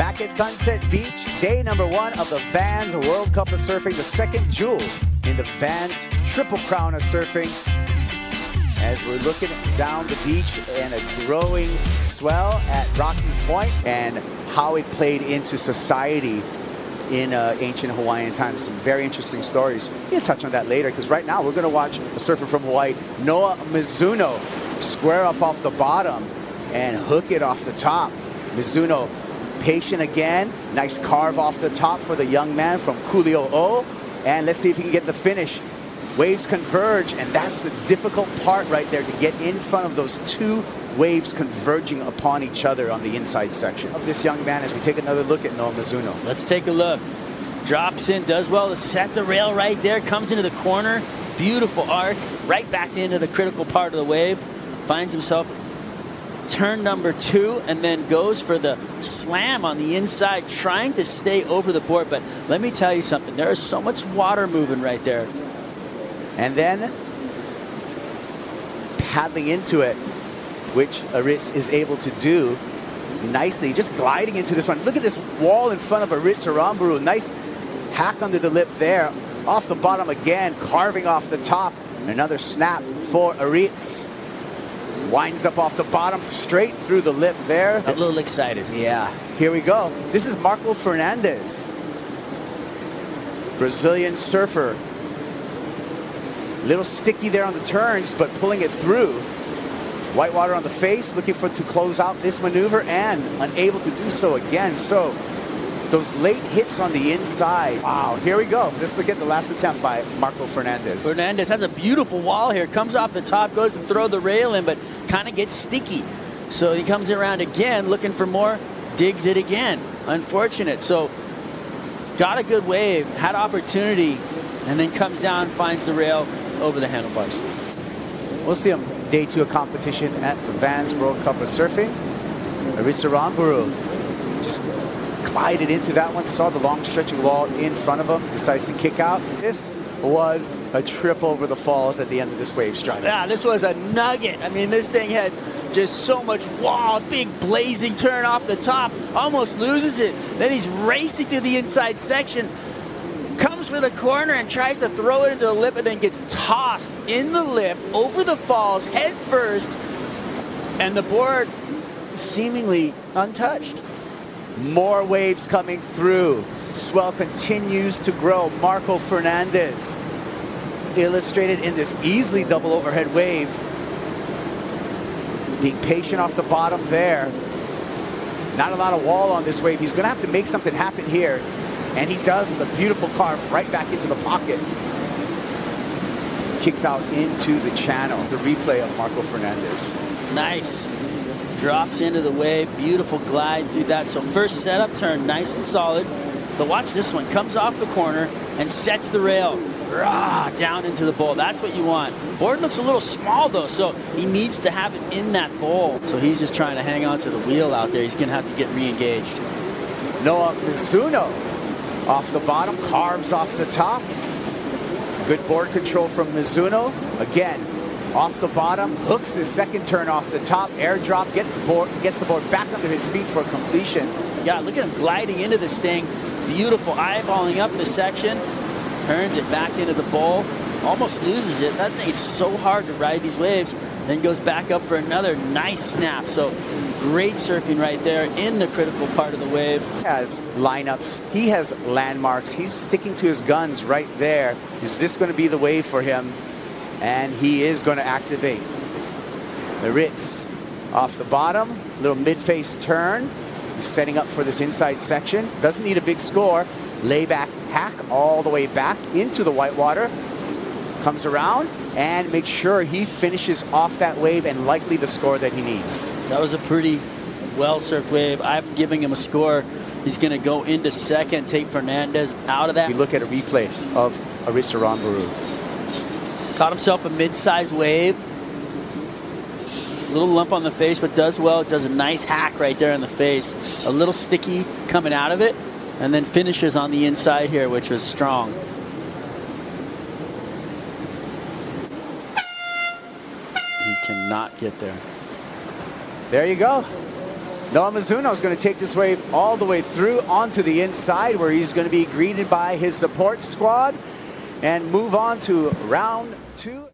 Back at Sunset Beach, day number 1 of the Vans World Cup of Surfing, the second jewel in the Vans Triple Crown of Surfing. As we're looking down the beach and a growing swell at Rocky Point and how it played into society in ancient Hawaiian times. Some very interesting stories. We'll touch on that later, because right now we're going to watch a surfer from Hawaii, N.Mizuno, square up off the bottom and hook it off the top. Mizuno patient again. Nice carve off the top for the young man from Kuli'o'o. And let's see if he can get the finish. Waves converge, and that's the difficult part right there, to get in front of those two waves converging upon each other on the inside section of this young man as we take another look at N.Mizuno. Let's take a look. Drops in, does well to set the rail right there, comes into the corner. Beautiful arc, right back into the critical part of the wave. Finds himself turn number 2 and then goes for the slam on the inside, trying to stay over the board. But let me tell you something, there is so much water moving right there. And then paddling into it, which Aritz is able to do nicely, just gliding into this one. Look at this wall in front of A.Aranburu. Nice hack under the lip there. Off the bottom again, carving off the top. Another snap for Aritz. Winds up off the bottom, straight through the lip there. A little excited. Yeah, here we go. This is M.Fernandez, Brazilian surfer. Little sticky there on the turns, but pulling it through. Whitewater on the face, looking to close out this maneuver, and unable to do so again. So those late hits on the inside. Wow, here we go. Let's look at the last attempt by M.Fernandez. Fernandez has a beautiful wall here. Comes off the top, goes to throw the rail in, but kind of gets sticky. So he comes around again, looking for more, digs it again. Unfortunate. So got a good wave, had opportunity, and then comes down, finds the rail over the handlebars. We'll see him day 2 of competition at the Vans World Cup of Surfing. A.Aranburu just glided into that one, saw the long stretching wall in front of him, decides to kick out. This was a trip over the falls at the end of this wave stride. Yeah, this was a nugget. I mean, this thing had just so much wall, big blazing turn off the top, almost loses it. Then he's racing through the inside section, comes for the corner and tries to throw it into the lip, and then gets tossed in the lip over the falls head first, and the board seemingly untouched. More waves coming through. Swell continues to grow. M.Fernandez illustrated in this easily double overhead wave. Being patient off the bottom there. Not a lot of wall on this wave. He's going to have to make something happen here. And he does, with a beautiful carve right back into the pocket. Kicks out into the channel. The replay of M.Fernandez. Nice. Drops into the wave. Beautiful glide through that. So first setup turn, nice and solid. But watch this one. Comes off the corner and sets the rail. Rah, down into the bowl. That's what you want. Board looks a little small, though, so he needs to have it in that bowl. So he's just trying to hang on to the wheel out there. He's going to have to get re-engaged. N.Mizuno off the bottom, carves off the top. Good board control from Mizuno. Again, off the bottom, hooks the second turn off the top, airdrop, gets the board back under his feet for completion. Yeah, look at him gliding into this thing. Beautiful eyeballing up the section. Turns it back into the bowl. Almost loses it. That thing is so hard to ride these waves. Then goes back up for another nice snap. So great surfing right there in the critical part of the wave. He has lineups. He has landmarks. He's sticking to his guns right there. Is this going to be the wave for him? And he is going to activate. The Ritz off the bottom. Little mid-face turn. He's setting up for this inside section. Doesn't need a big score. Layback hack all the way back into the whitewater. Comes around and makes sure he finishes off that wave, and likely the score that he needs. That was a pretty well-surfed wave. I'm giving him a score. He's going to go into second, take Fernandez out of that. We look at a replay of A.Aranburu. Caught himself a mid-sized wave. A little lump on the face, but does well. Does a nice hack right there in the face. A little sticky coming out of it, and then finishes on the inside here, which was strong. He cannot get there. There you go. N.Mizuno is going to take this wave all the way through onto the inside, where he's going to be greeted by his support squad and move on to round 2.